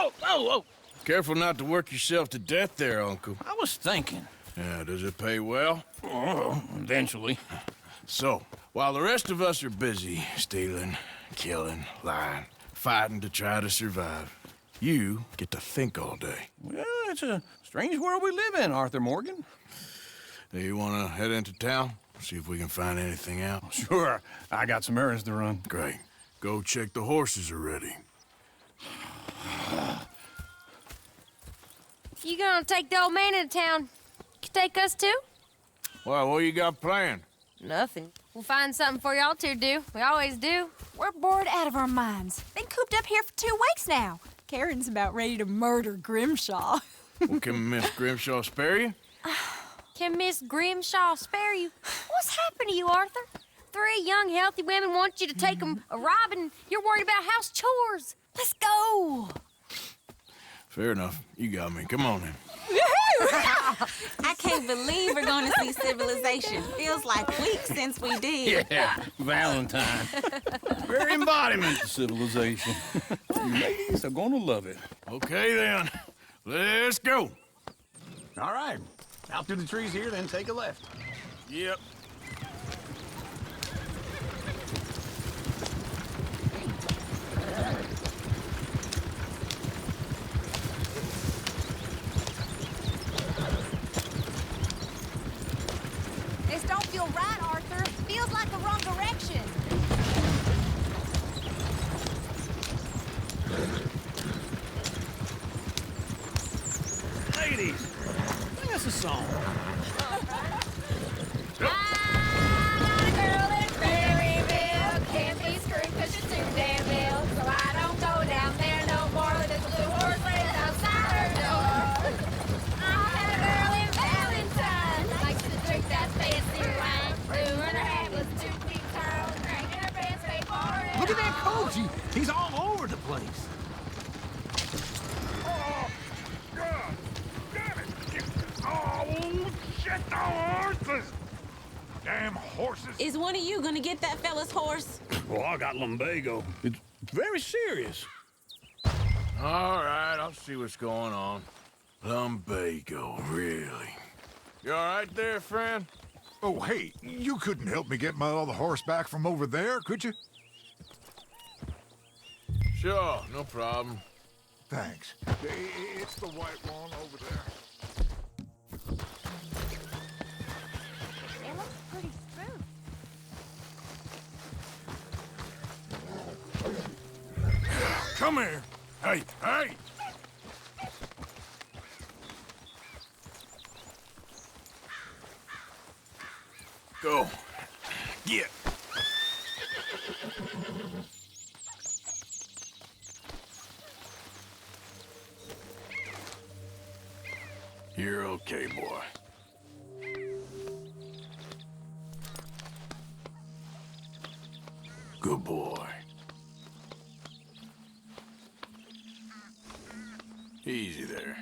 Whoa, whoa, whoa. Careful not to work yourself to death there, Uncle. I was thinking. Yeah, does it pay well? Oh, eventually. So, while the rest of us are busy stealing, killing, lying, fighting to try to survive, you get to think all day. Well, it's a strange world we live in, Arthur Morgan. Do you want to head into town? See if we can find anything out? Sure, I got some errands to run. Great. Go check the horses are ready. You gonna take the old man into town? You take us too? Well, what you got planned? Nothing. We'll find something for y'all to do. We always do. We're bored out of our minds. Been cooped up here for 2 weeks now. Karen's about ready to murder Grimshaw. Well, can Miss Grimshaw spare you? Can Miss Grimshaw spare you? What's happened to you, Arthur? 3 young, healthy women want you to take them a robbing. You're worried about house chores. Let's go. Fair enough. You got me. Come on then. I can't believe we're going to see civilization. Feels like weeks since we did. Yeah, Valentine. Very embodiment of civilization. You ladies are gonna love it. Okay then. Let's go. All right. Out through the trees here, then take a left. Yep. This don't feel right, Arthur. Feels like the wrong direction. Ladies, sing us a song. Look at that coach. He's all over the place. Oh, God! Damn it! Oh, shit, the horses! Damn horses! Is one of you going to get that fella's horse? Well, I got lumbago. It's very serious. All right, I'll see what's going on. Lumbago, really? You all right there, friend? Oh, hey, you couldn't help me get my other horse back from over there, could you? Sure, no problem. Thanks. It's the white one over there. It looks pretty smooth. Come here. Hey, hey! Go. Get. You're okay, boy. Good boy. Easy there.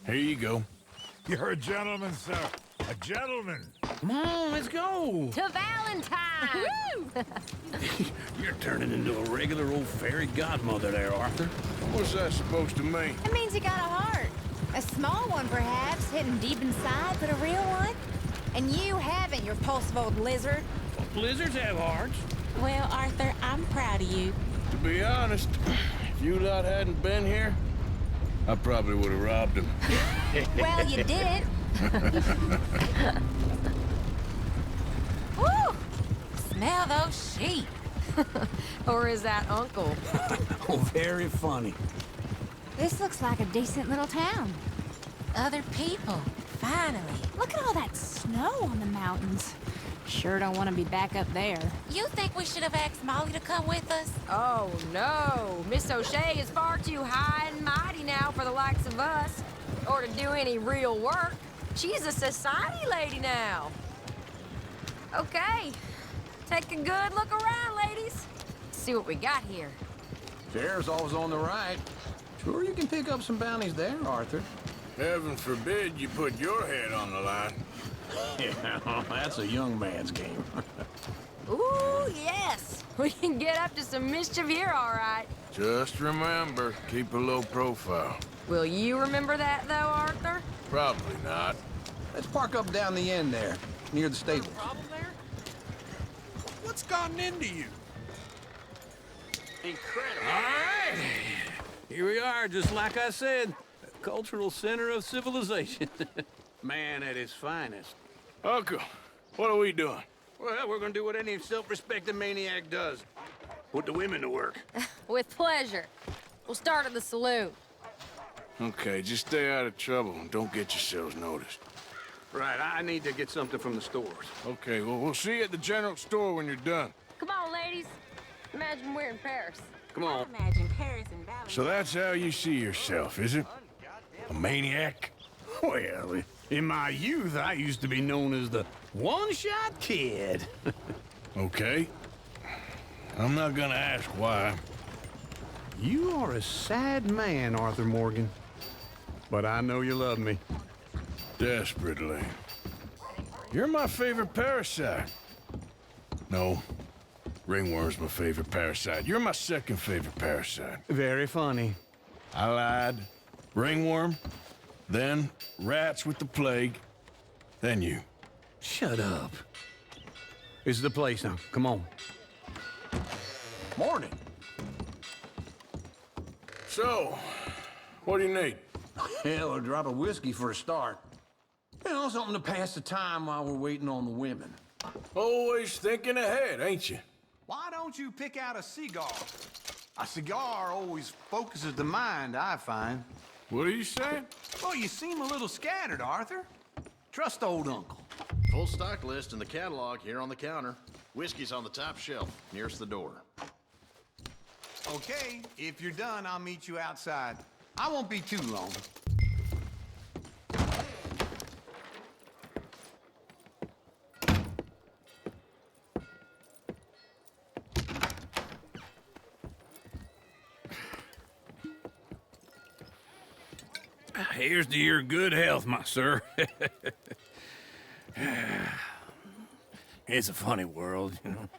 Here you go. You're a gentleman, sir. A gentleman. Come on, let's go. To Valentine. You're turning into a regular old fairy godmother there, Arthur. What's that supposed to mean? It means you got a heart. A small one, perhaps, hidden deep inside, but a real one. And you haven't, you repulsive old lizard. Well, lizards have hearts. Well, Arthur, I'm proud of you. To be honest, if you lot hadn't been here, I probably would have robbed him. Well, you did. Woo! Smell those sheep. Or is that Uncle? Oh, very funny. This looks like a decent little town. Other people, finally. Look at all that snow on the mountains. Sure don't want to be back up there. You think we should have asked Molly to come with us? Oh, no. Miss O'Shea is far too high and mighty now for the likes of us, or to do any real work. She's a society lady now. Okay. Take a good look around, ladies. See what we got here. Sheriff's always on the right. Sure you can pick up some bounties there, Arthur. Heaven forbid you put your head on the line. Yeah, that's a young man's game. Ooh, yes. We can get up to some mischief here, all right. Just remember, keep a low profile. Will you remember that, though, Arthur? Probably not. Let's park up down the end there, near the stables. Problem there? What's gotten into you? Incredible. All right. Here we are, just like I said. A cultural center of civilization. Man at his finest. Uncle, what are we doing? Well, we're gonna do what any self-respecting maniac does. Put the women to work. With pleasure. We'll start at the saloon. Okay, just stay out of trouble and don't get yourselves noticed. Right, I need to get something from the stores. Okay, well, we'll see you at the general store when you're done. Come on, ladies. Imagine we're in Paris. Come on. Imagine Paris and Valentine. So that's how you see yourself, is it? A maniac? Well, in my youth, I used to be known as the one-shot kid. Okay. I'm not gonna ask why. You are a sad man, Arthur Morgan. But I know you love me. Desperately. You're my favorite parasite. No. Ringworm's my favorite parasite. You're my second favorite parasite. Very funny. I lied. Ringworm, then rats with the plague, then you. Shut up. This is the place now. Come on. Morning. So, what do you need? Hell, a drop of whiskey for a start. You know, something to pass the time while we're waiting on the women. Always thinking ahead, ain't you? Why don't you pick out a cigar? A cigar always focuses the mind, I find. What are you saying? Well, you seem a little scattered, Arthur. Trust old Uncle. Full stock list in the catalog here on the counter. Whiskey's on the top shelf, nearest the door. Okay, if you're done, I'll meet you outside. I won't be too long. Here's to your good health, my sir. It's a funny world, you know.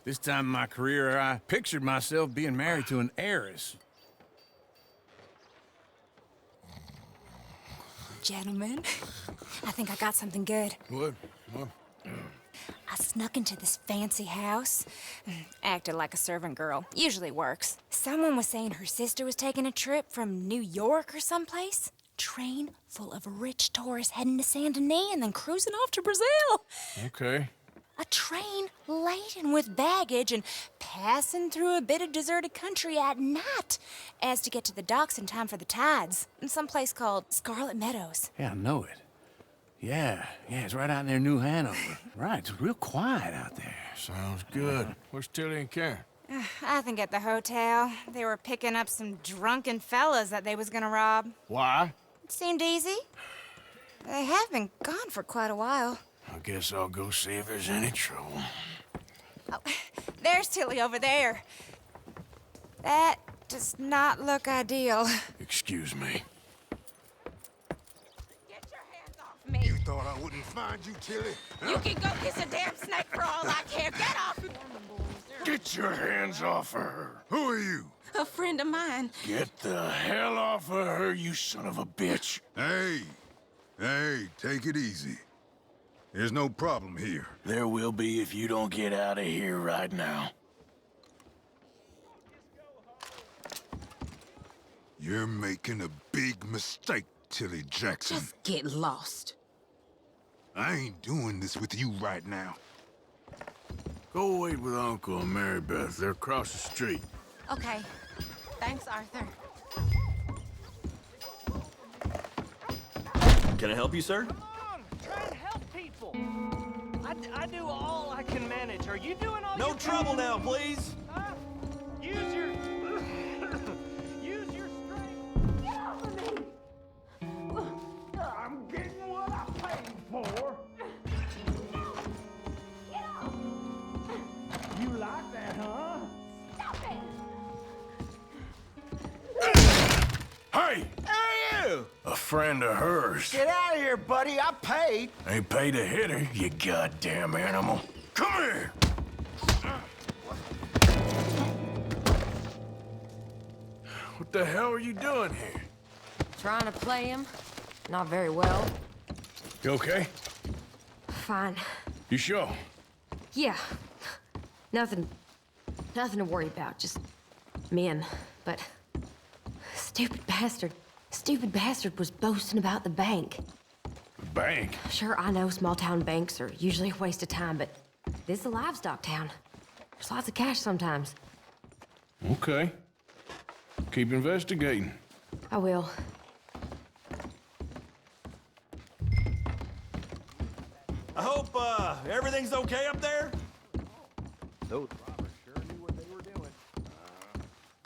This time in my career, I pictured myself being married to an heiress. Gentlemen, I think I got something good. What? I snuck into this fancy house, acted like a servant girl. Usually works. Someone was saying her sister was taking a trip from New York or someplace. Train full of rich tourists heading to Saint Denis and then cruising off to Brazil. Okay. A train laden with baggage and passing through a bit of deserted country at night as to get to the docks in time for the tides in some place called Scarlet Meadows. Yeah, I know it. Yeah, it's right out near New Hanover. Right, it's real quiet out there. Sounds good. Where's Tilly and Karen? I think at the hotel. They were picking up some drunken fellas that they was gonna rob. Why? It seemed easy. They have been gone for quite a while. I guess I'll go see if there's any trouble. Oh, there's Tilly over there. That does not look ideal. Excuse me. Get your hands off me. You thought I wouldn't find you, Tilly? You can go kiss a damn snake for all I care. Get off! Get your hands off of her. Who are you? A friend of mine. Get the hell off of her, you son of a bitch. Hey, take it easy. There's no problem here. There will be if you don't get out of here right now. You're making a big mistake, Tilly Jackson. Just get lost. I ain't doing this with you right now. Go wait with Uncle and Mary Beth. They're across the street. Okay. Thanks, Arthur. Can I help you, sir? Come on, try and help people. I do all I can manage. Are you doing all No you trouble can? now, please. Huh? Use your... use your strength. Get off of me! I'm getting what I paid for. Get off! You like that, huh? Stop it! Hey! Hey, you! A friend of hers. Get out of here, buddy. I paid. Ain't paid to hit her, you goddamn animal. Come here! What the hell are you doing here? Trying to play him. Not very well. You okay? Fine. You sure? Yeah. Nothing to worry about. Just men. But stupid bastard was boasting about the bank. Bank? Sure, I know small-town banks are usually a waste of time, but this is a livestock town. There's lots of cash sometimes. Okay. Keep investigating. I will. I hope, everything's okay up there?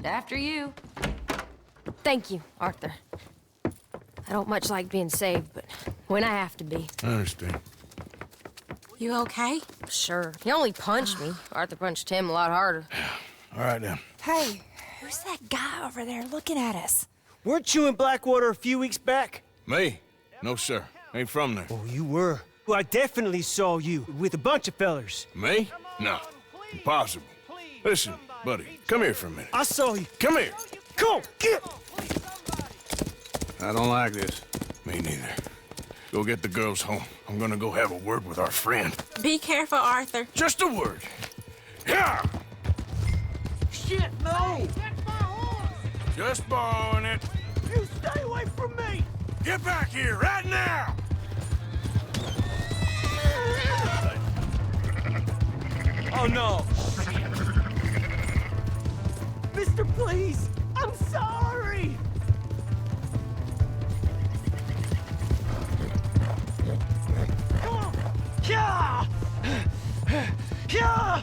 After you. Thank you, Arthur. I don't much like being saved, but when I have to be. I understand. You okay? Sure. He only punched me. Arthur punched him a lot harder. All right, then. Hey, who's that guy over there looking at us? Weren't you in Blackwater a few weeks back? Me? No, sir. Ain't from there. Oh, you were. Well, I definitely saw you with a bunch of fellers. Me? No. Impossible. Listen, buddy, come here for a minute. I saw you. Come here. Come on, get! I don't like this. Me neither. Go get the girls home. I'm gonna go have a word with our friend. Be careful, Arthur. Just a word. Yeah! Shit, no! That's my horse! Just borrowing it. You stay away from me! Get back here right now! Oh, no! Mister, please! I'm sorry! Come on! Yeah! Yeah!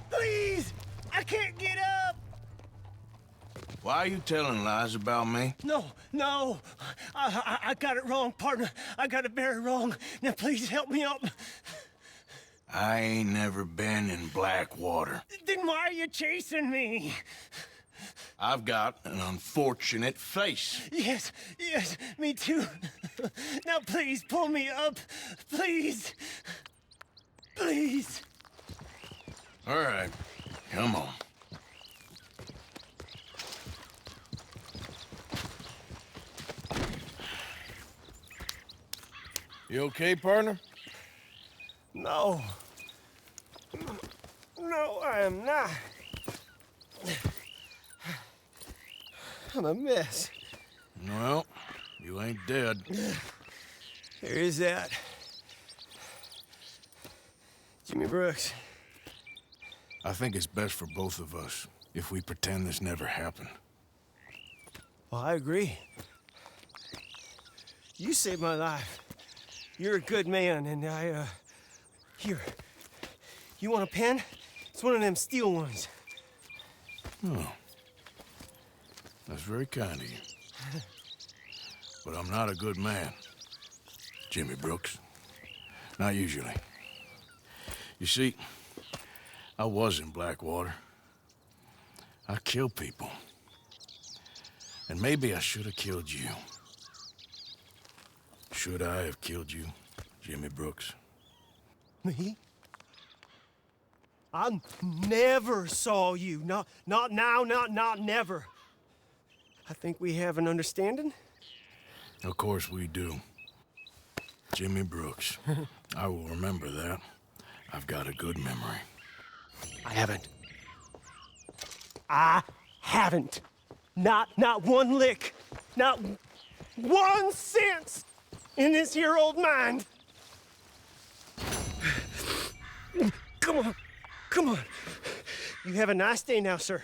Please! I can't get up! Why are you telling lies about me? No. I got it wrong, partner. I got it very wrong. Now, please help me up. I ain't never been in Blackwater. Then why are you chasing me? I've got an unfortunate face. Yes, me too. Now, please, pull me up. Please. Please. All right, come on. You okay, partner? No. No, I am not. I'm a mess. Well, you ain't dead. There is that. Jimmy Brooks. I think it's best for both of us if we pretend this never happened. Well, I agree. You saved my life. You're a good man, and here. You want a pen? It's one of them steel ones. Oh. That's very kind of you. But I'm not a good man, Jimmy Brooks. Not usually. You see, I was in Blackwater. I killed people. And maybe I should have killed you. Should I have killed you, Jimmy Brooks? Me? I never saw you. Not now, not never. I think we have an understanding. Of course we do. Jimmy Brooks. I will remember that. I've got a good memory. I haven't. Not one lick. Not 1 cent in this here old mind. Come on. You have a nice day now, sir.